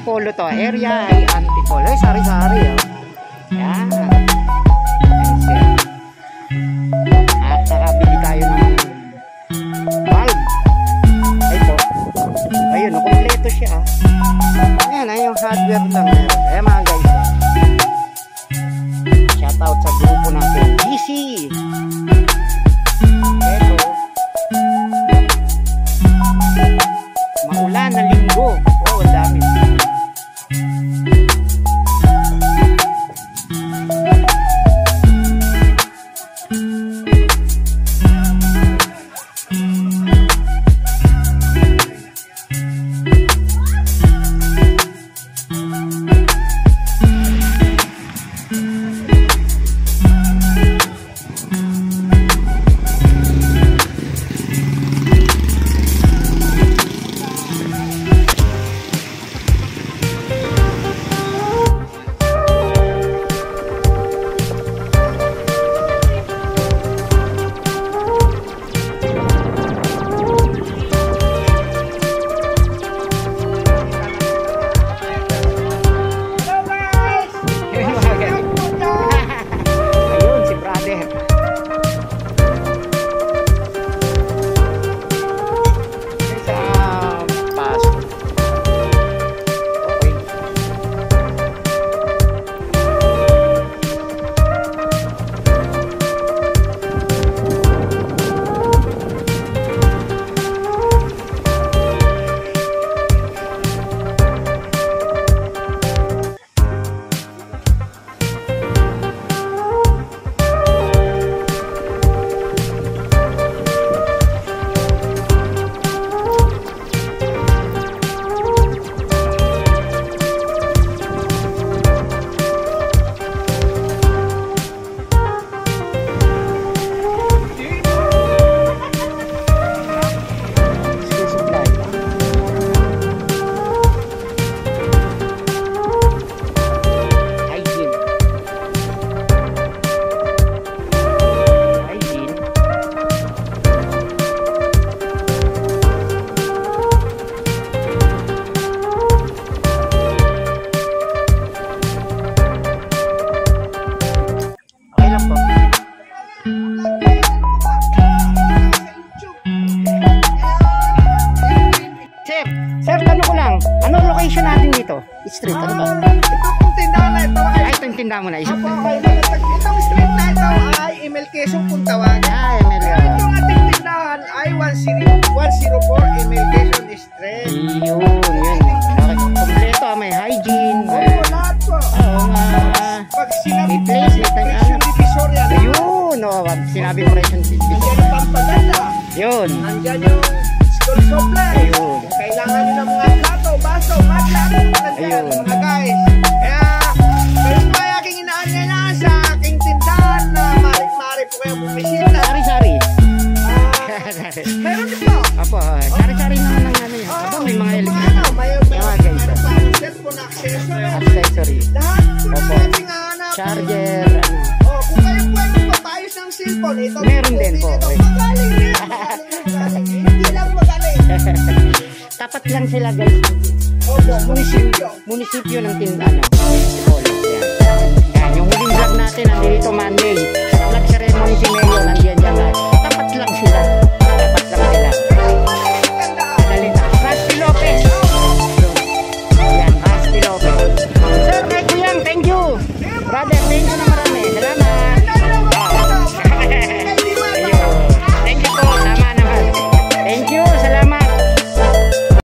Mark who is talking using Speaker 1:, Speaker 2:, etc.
Speaker 1: Antipolo to. Area ay Antipolo. Ay, sari-sari. Oh. Yan. At nakabili tayo ng bulb. Ay po. Ayun, kompleto siya. Ayan, ay yung hardware lang. Ayan mga guys. Shout out sa grupo natin. DC. Ito. Maulan na linggo. Oh, ang dami. Sir, tanong ko lang, ano location natin dito? Street, ano ba?
Speaker 2: Ito pong tindahan na ito ay...
Speaker 1: Ay, ito yung tindahan mo na.
Speaker 2: Apo, itong street na ito ay Emel Quezon kung tawagan.
Speaker 1: Ah, Emel.
Speaker 2: Itong ating tindahan ay 104 Emel Quezon Street.
Speaker 1: Yun. Okay, kompleto, may hygiene.
Speaker 2: Oo, lahat po.
Speaker 1: Oo nga.
Speaker 2: Pag sinabi
Speaker 1: May place, may
Speaker 2: presyo divisor yan.
Speaker 1: Yun, wag sinabi presyo
Speaker 2: Nandiyan yung pampaganda.
Speaker 1: Yun.
Speaker 2: Nandiyan yung school supply.
Speaker 1: Ayun.
Speaker 2: Kailangan nyo ng mga plato, baso, matla. Nandiyan,
Speaker 1: Ayun.
Speaker 2: mga guys. Kaya, kayo po ay aking inaanyayahan sa aking tindahan na mari po kayo bumisita.
Speaker 1: Sari-sari.
Speaker 2: Meron din po.
Speaker 1: Apo, sari-sari naman ng ano yun. Apo, may mga electric.
Speaker 2: May
Speaker 1: Mga guys.
Speaker 2: pa akong cellphone accessory.
Speaker 1: Accessory.
Speaker 2: Lahat po na
Speaker 1: Opo.
Speaker 2: ating hanap.
Speaker 1: Charger, ano.
Speaker 2: Oh, kung kayo po ay magpapayos ng cellphone, ito
Speaker 1: Meron din po.
Speaker 2: Magaling din. Magaling. Hindi lang magaling.
Speaker 1: Tapat lang sila guys.
Speaker 2: Opo, munisipyo.
Speaker 1: Munisipyo ng Antipolo. Yan. Yan, yung huling vlog natin nandito Monday.